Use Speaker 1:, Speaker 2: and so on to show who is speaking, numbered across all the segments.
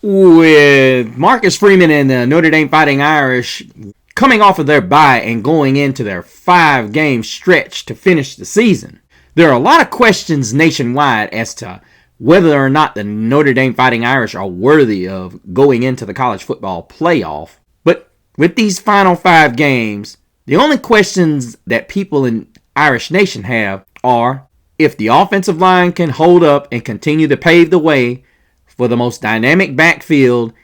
Speaker 1: With Marcus Freeman and the Notre Dame Fighting Irish coming off of their bye and going into their 5-game stretch to finish the season, there are a lot of questions nationwide as to whether or not the Notre Dame Fighting Irish are worthy of going into the college football playoff. But with these final 5 games, the only questions that people in Irish Nation have are if the offensive line can hold up and continue to pave the way for the most dynamic backfield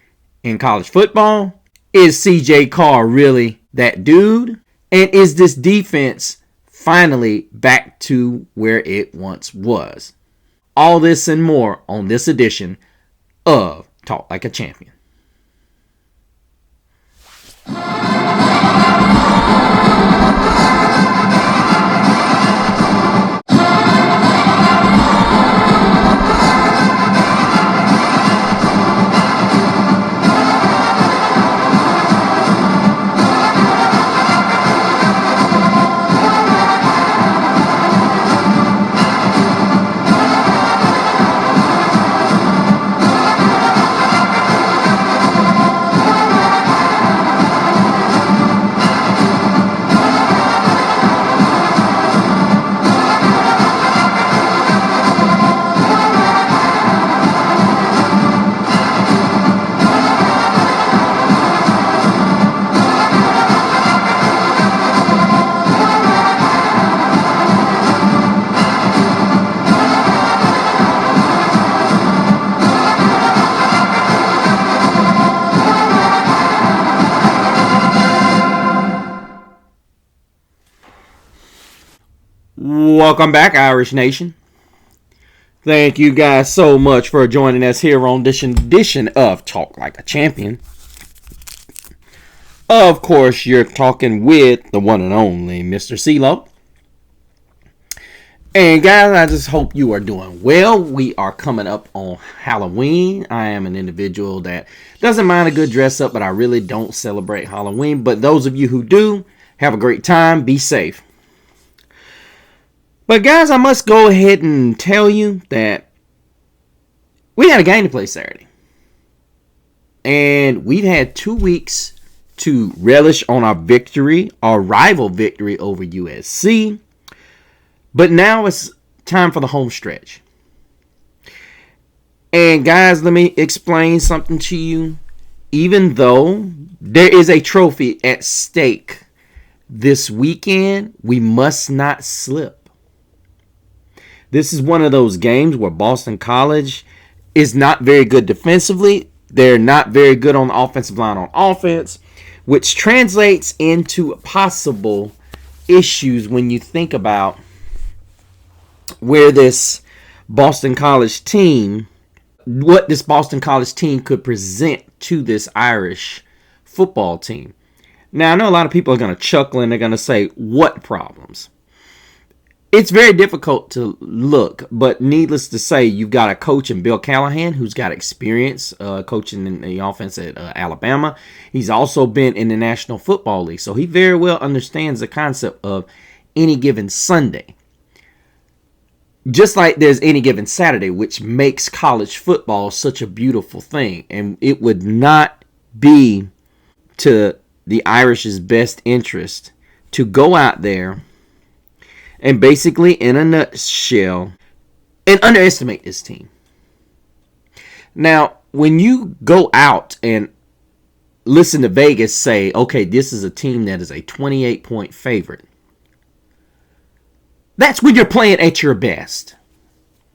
Speaker 1: in college football. Is CJ Carr really that dude? And is this defense finally back to where it once was? All this and more on this edition of Talk Like a Champion. Welcome back, Irish Nation. Thank you guys so much for joining us here on this edition of Talk Like a Champion. Of course, you're talking with the one and only Mr. CeeLo. And guys, I just hope you are doing well. We are coming up on Halloween. I am an individual that doesn't mind a good dress up, but I really don't celebrate Halloween. But those of you who do, have a great time. Be safe. But guys, I must go ahead and tell you that we had a game to play Saturday. And we've had 2 weeks to relish on our victory, our rival victory over USC. But now it's time for the home stretch. And guys, let me explain something to you. Even though there is a trophy at stake this weekend, we must not slip. This is one of those games where Boston College is not very good defensively. They're not very good on the offensive line on offense, which translates into possible issues when you think about where this Boston College team, what this Boston College team could present to this Irish football team. Now, I know a lot of people are going to chuckle and they're going to say, what problems? It's very difficult to look, but needless to say, you've got a coach in Bill Callahan who's got experience coaching in the offense at Alabama. He's also been in the National Football League, so he very well understands the concept of any given Sunday. Just like there's any given Saturday, which makes college football such a beautiful thing. And it would not be to the Irish's best interest to go out there and basically, in a nutshell, and underestimate this team. Now, when you go out and listen to Vegas say, okay, this is a team that is a 28-point favorite, that's when you're playing at your best.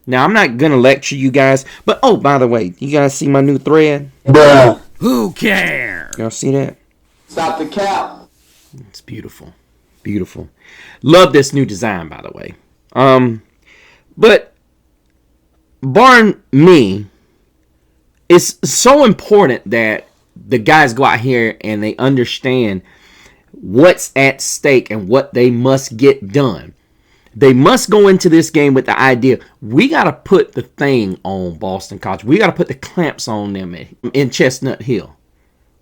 Speaker 1: Now, I'm not going to lecture you guys, but, oh, by the way, you guys see my new thread?
Speaker 2: Bruh.
Speaker 1: Who cares? Y'all see that?
Speaker 2: Stop the cap.
Speaker 1: It's beautiful. Beautiful. Love this new design, by the way. But barring me, it's so important that the guys go out here and they understand what's at stake and what they must get done. They must go into this game with the idea, we got to put the thing on Boston College. We got to put the clamps on them in Chestnut Hill.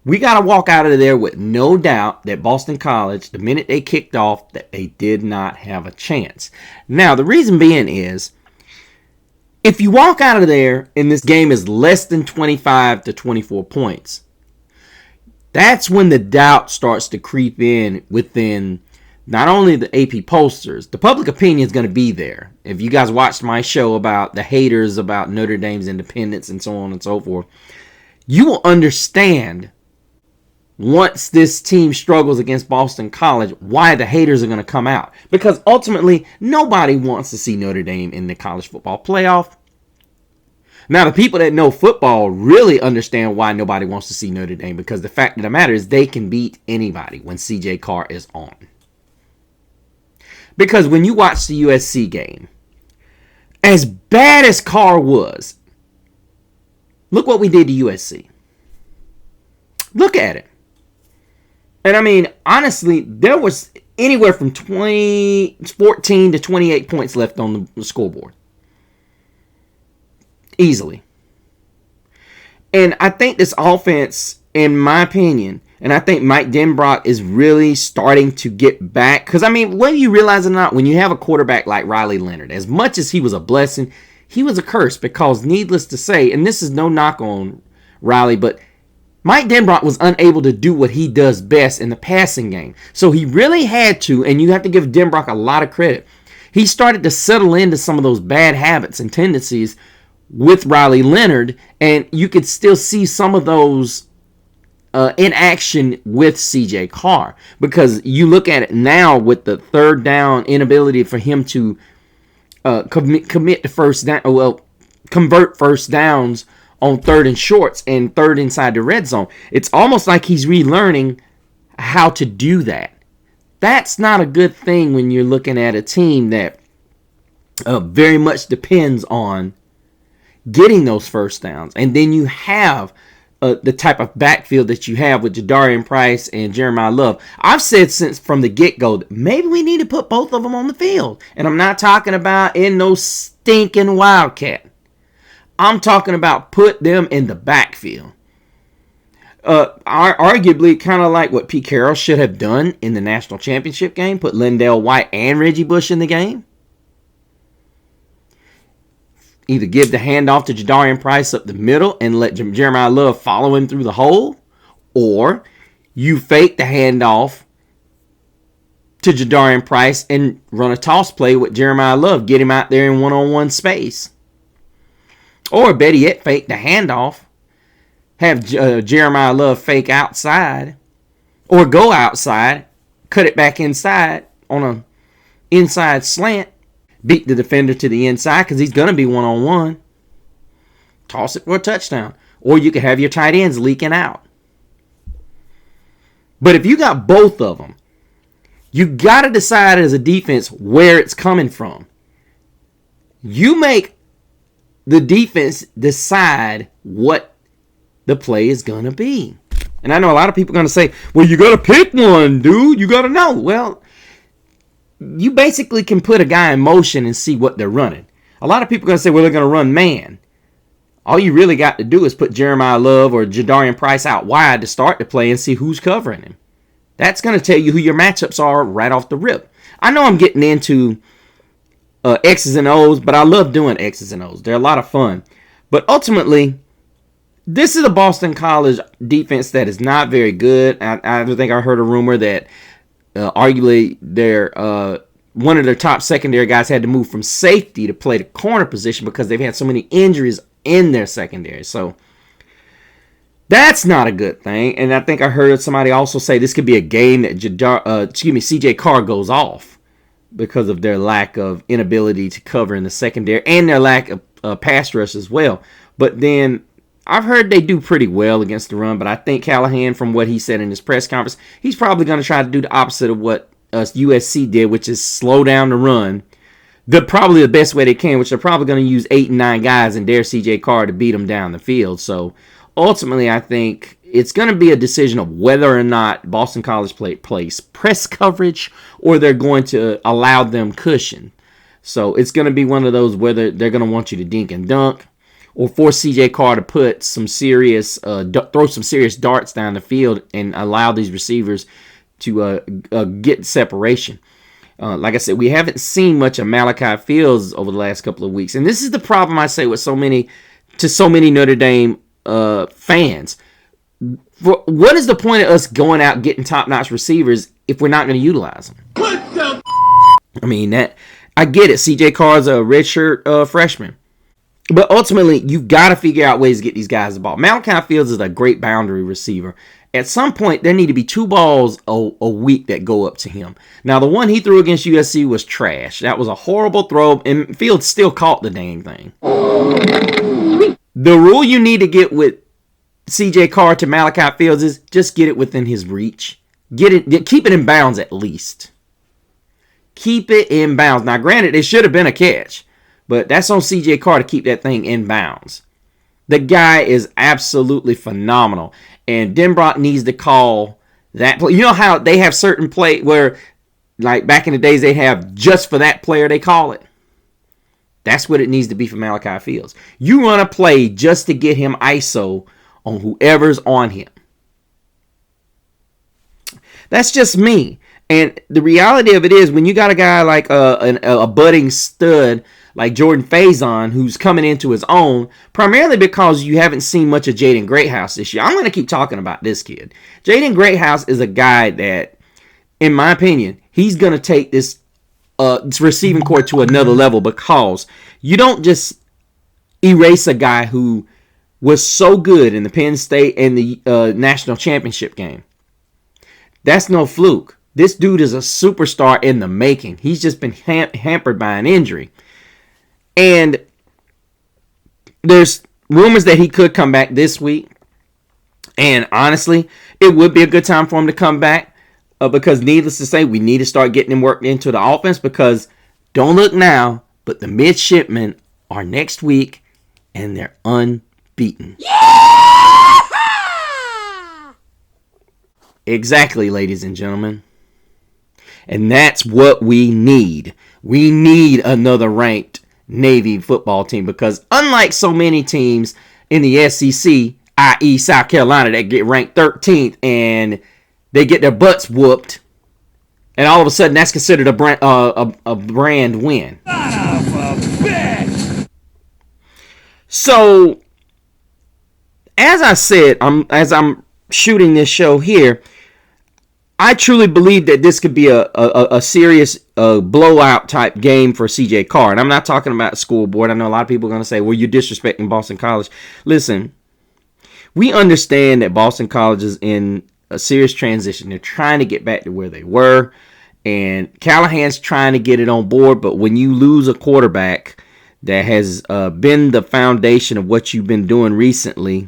Speaker 1: We got to walk out of there with no doubt that Boston College, the minute they kicked off, that they did not have a chance. Now, the reason being is If you walk out of there and this game is less than 25 to 24 points, that's when the doubt starts to creep in within not only the AP pollsters, the public opinion is going to be there. If you guys watched my show about the haters about Notre Dame's independence and so on and so forth, you will understand once this team struggles against Boston College why the haters are going to come out. Because ultimately, nobody wants to see Notre Dame in the college football playoff. Now, the people that know football really understand why nobody wants to see Notre Dame, because the fact of the matter is they can beat anybody when CJ Carr is on. Because when you watch the USC game, as bad as Carr was, look what we did to USC. Look at it. And I mean, honestly, there was anywhere from 14 to 28 points left on the scoreboard. Easily. And I think this offense, in my opinion, and I think Mike Denbrock is really starting to get back. Because, I mean, whether you realize it or not, when you have a quarterback like Riley Leonard, as much as he was a blessing, he was a curse. Because, needless to say, and this is no knock on Riley, but Mike Denbrock was unable to do what he does best in the passing game. So he really had to, and you have to give Denbrock a lot of credit. He started to settle into some of those bad habits and tendencies with Riley Leonard, and you could still see some of those in action with CJ Carr, because you look at it now with the third down inability for him to commit to first down, convert first downs on third and shorts and third inside the red zone. It's almost like he's relearning how to do that. That's not a good thing when you're looking at a team that very much depends on getting those first downs. And then you have the type of backfield that you have with Jadarian Price and Jeremiah Love. I've said since from the get-go that maybe we need to put both of them on the field. And I'm not talking about in no stinking Wildcat. I'm talking about put them in the backfield. Arguably kind of like what Pete Carroll should have done in the national championship game. Put Lindell White and Reggie Bush in the game. Either give the handoff to Jadarian Price up the middle and let Jeremiah Love follow him through the hole, or you fake the handoff to Jadarian Price and run a toss play with Jeremiah Love, get him out there in one-on-one space. Or better yet, fake the handoff, have Jeremiah Love fake outside, or go outside, cut it back inside on an inside slant, beat the defender to the inside because he's going to be one-on-one. Toss it for a touchdown. Or you could have your tight ends leaking out. But if you got both of them, you got to decide as a defense where it's coming from. You make the defense decide what the play is going to be. And I know a lot of people are going to say, well, you got to pick one, dude. You got to know. Well, you basically can put a guy in motion and see what they're running. A lot of people are going to say, well, they're going to run man. All you really got to do is put Jeremiah Love or Jadarian Price out wide to start the play and see who's covering him. That's going to tell you who your matchups are right off the rip. I know I'm getting into X's and O's, but I love doing X's and O's. They're a lot of fun. But ultimately, this is a Boston College defense that is not very good. I think I heard a rumor that arguably one of their top secondary guys had to move from safety to play the corner position because they've had so many injuries in their secondary. So that's not a good thing. And I think I heard somebody also say this could be a game that CJ Carr goes off because of their lack of inability to cover in the secondary and their lack of pass rush as well. But then I've heard they do pretty well against the run, but I think Callahan, from what he said in his press conference, he's probably going to try to do the opposite of what USC did, which is slow down the run. Probably the best way they can, which they're probably going to use 8 and 9 guys and dare CJ Carr to beat them down the field. So ultimately, I think it's going to be a decision of whether or not Boston College plays press coverage or they're going to allow them cushion. So it's going to be one of those whether they're going to want you to dink and dunk, or force CJ Carr to put some serious, throw some serious darts down the field and allow these receivers to get separation. Like I said, we haven't seen much of Malachi Fields over the last couple of weeks. And this is the problem I say with so many Notre Dame fans. What is the point of us going out getting top-notch receivers if we're not going to utilize them? I mean, I get it. CJ Carr's a redshirt freshman. But ultimately, you've got to figure out ways to get these guys the ball. Malachi Fields is a great boundary receiver. At some point, there need to be 2 balls a week that go up to him. Now, the one he threw against USC was trash. That was a horrible throw, and Fields still caught the dang thing. The rule you need to get with CJ Carr to Malachi Fields is just get it within his reach. Keep it in bounds at least. Keep it in bounds. Now, granted, it should have been a catch, but that's on CJ Carr to keep that thing in bounds. The guy is absolutely phenomenal. And Denbrock needs to call that play. You know how they have certain play where, like back in the days, they have just for that player they call it? That's what it needs to be for Malachi Fields. You run a play just to get him ISO on whoever's on him. That's just me. And the reality of it is, when you got a guy like a budding stud like Jordan Faison, who's coming into his own, primarily because you haven't seen much of Jaden Greathouse this year. I'm going to keep talking about this kid. Jaden Greathouse is a guy that, in my opinion, he's going to take this receiving corps to another level, because you don't just erase a guy who was so good in the Penn State and the national championship game. That's no fluke. This dude is a superstar in the making. He's just been hampered by an injury. And there's rumors that he could come back this week. And honestly, it would be a good time for him to come back. Because needless to say, we need to start getting him worked into the offense. Because don't look now, but the midshipmen are next week. And they're unbeaten. Yeah! Exactly, ladies and gentlemen. And that's what we need. We need another ranked Navy football team, because unlike so many teams in the SEC, i.e. South Carolina, that get ranked 13th and they get their butts whooped, and all of a sudden that's considered a brand win. Son of a bitch! So, as I said, as I'm shooting this show here, I truly believe that this could be a serious blowout type game for CJ Carr. And I'm not talking about school board. I know a lot of people are going to say, well, you're disrespecting Boston College. Listen, we understand that Boston College is in a serious transition. They're trying to get back to where they were. And Callahan's trying to get it on board. But when you lose a quarterback that has been the foundation of what you've been doing recently,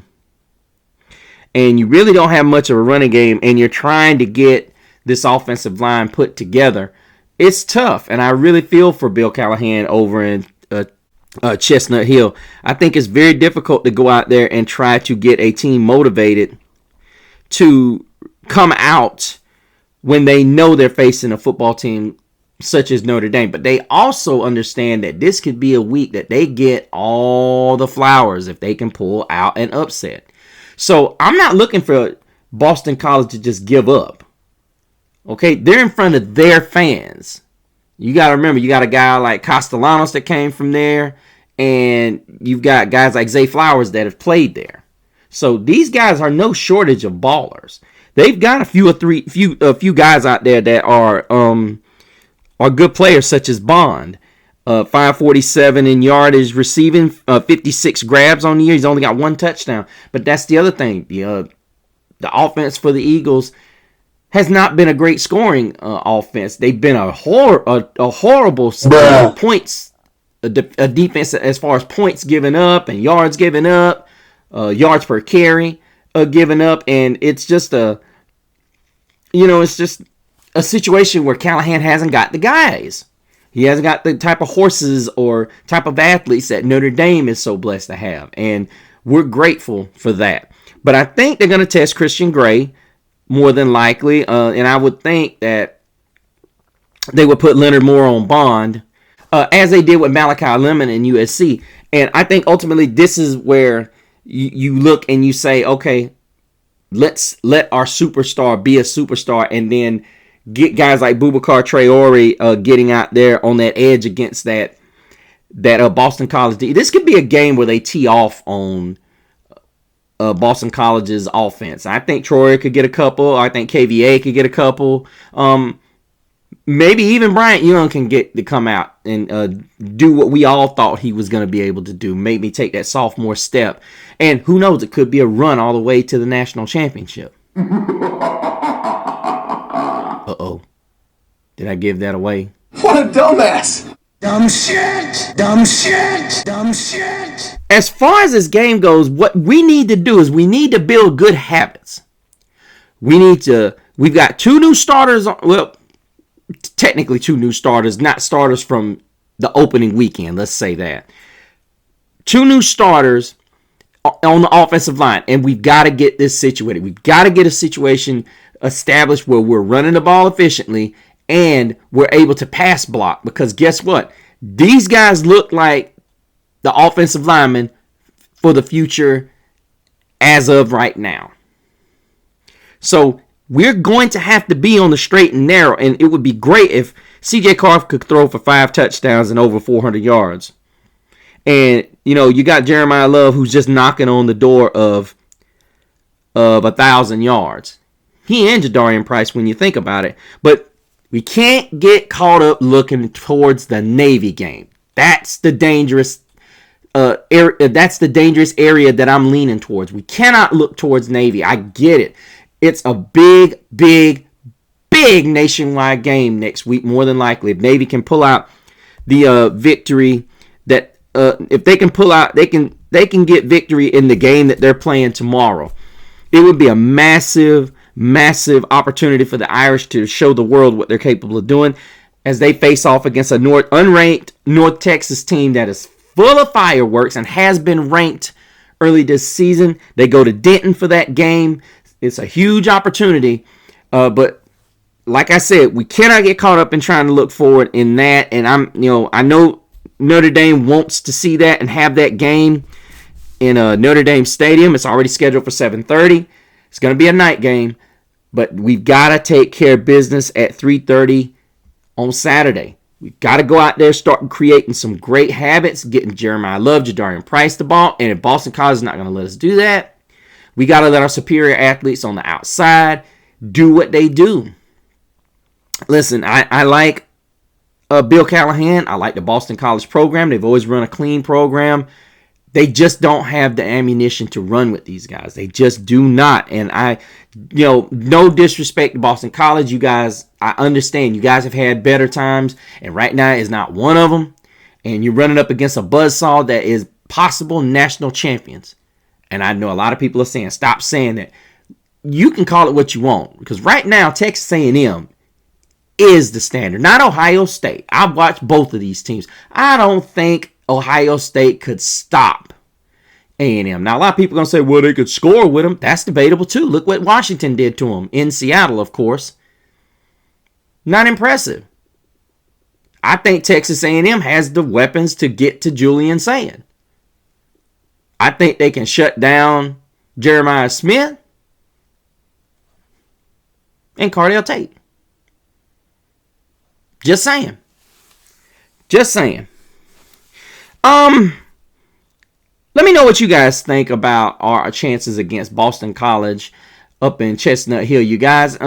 Speaker 1: and you really don't have much of a running game, and you're trying to get this offensive line put together, it's tough. And I really feel for Bill Callahan over in Chestnut Hill. I think it's very difficult to go out there and try to get a team motivated to come out when they know they're facing a football team such as Notre Dame. But they also understand that this could be a week that they get all the flowers if they can pull out an upset. So I'm not looking for Boston College to just give up. Okay, they're in front of their fans. You got to remember, you got a guy like Castellanos that came from there, and you've got guys like Zay Flowers that have played there. So these guys are no shortage of ballers. They've got a few guys out there that are good players, such as Bond. 547 in yardage receiving, 56 grabs on the year. He's only got 1 touchdown. But that's the other thing. The offense for the Eagles has not been a great scoring offense. They've been a horrible points a defense as far as points given up and yards given up, yards per carry given up, and it's just a situation where Callahan hasn't got the guys. He hasn't got the type of horses or type of athletes that Notre Dame is so blessed to have. And we're grateful for that. But I think they're going to test Christian Gray more than likely. And I would think that they would put Leonard Moore on bond, as they did with Malachi Lemon and USC. And I think ultimately this is where you look and you say, okay, let's let our superstar be a superstar, and then get guys like Boubacar Traore getting out there on that edge against that Boston College. This could be a game where they tee off on Boston College's offense. I think Traore could get a couple. I think KVA could get a couple. Maybe even Bryant Young can get to come out and do what we all thought he was going to be able to do. Maybe take that sophomore step. And who knows, it could be a run all the way to the national championship. Uh-oh. Did I give that away?
Speaker 2: What a dumbass!
Speaker 3: Dumb shit! Dumb shit! Dumb shit!
Speaker 1: As far as this game goes, what we need to do is we need to build good habits. We've got 2 new starters. Well, technically 2 new starters, not starters from the opening weekend. Let's say that. 2 new starters on the offensive line, and we've got to get this situated. We've got to get a situation established where we're running the ball efficiently and we're able to pass block, because guess what? These guys look like the offensive linemen for the future as of right now. So we're going to have to be on the straight and narrow, and it would be great if CJ Carr could throw for 5 touchdowns and over 400 yards. And, you got Jeremiah Love, who's just knocking on the door of 1,000 yards. He and Jadarian Price when you think about it. But we can't get caught up looking towards the Navy game. That's the dangerous area that I'm leaning towards. We cannot look towards Navy. I get it. It's a big, big, big nationwide game next week, more than likely. If Navy can pull out the victory, that if they can pull out, they can get victory in the game that they're playing tomorrow. It would be a massive, massive opportunity for the Irish to show the world what they're capable of doing as they face off against a unranked North Texas team that is full of fireworks and has been ranked early this season. They go to Denton for that game. It's a huge opportunity, but like I said, we cannot get caught up in trying to look forward in that. And I know Notre Dame wants to see that and have that game in Notre Dame Stadium. It's already scheduled for 7:30. It's going to be a night game, but we've got to take care of business at 3:30 on Saturday. We've got to go out there, start creating some great habits, getting Jeremiah Love, Jadarian Price the ball, and if Boston College is not going to let us do that, we got to let our superior athletes on the outside do what they do. Listen, I like Bill Callahan. I like the Boston College program. They've always run a clean program. They just don't have the ammunition to run with these guys. They just do not. And no disrespect to Boston College. You guys, I understand. You guys have had better times, and right now is not one of them. And you're running up against a buzzsaw that is possible national champions. And I know a lot of people are saying, stop saying that. You can call it what you want, because right now Texas A&M is the standard, not Ohio State. I've watched both of these teams. I don't think Ohio State could stop A&M. Now, a lot of people are going to say, well, they could score with them. That's debatable, too. Look what Washington did to them in Seattle, of course. Not impressive. I think Texas A&M has the weapons to get to Julian Sayin. I think they can shut down Jeremiah Smith and Cardell Tate. Just saying. Just saying. Let me know what you guys think about our chances against Boston College up in Chestnut Hill. You guys,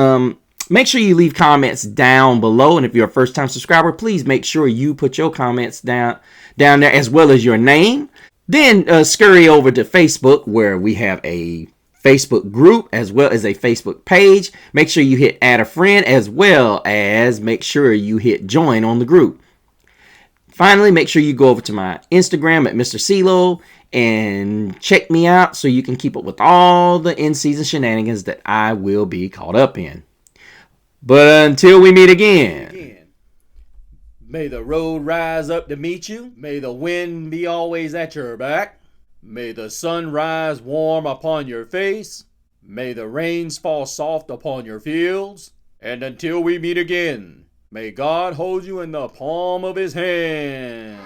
Speaker 1: make sure you leave comments down below. And if you're a first-time subscriber, please make sure you put your comments down there as well as your name. Then scurry over to Facebook, where we have a Facebook group as well as a Facebook page. Make sure you hit add a friend, as well as make sure you hit join on the group. Finally, make sure you go over to my Instagram at Mr. CeeLo and check me out so you can keep up with all the in-season shenanigans that I will be caught up in. But until we meet again, may the road rise up to meet you. May the wind be always at your back. May the sun rise warm upon your face. May the rains fall soft upon your fields. And until we meet again, may God hold you in the palm of his hand.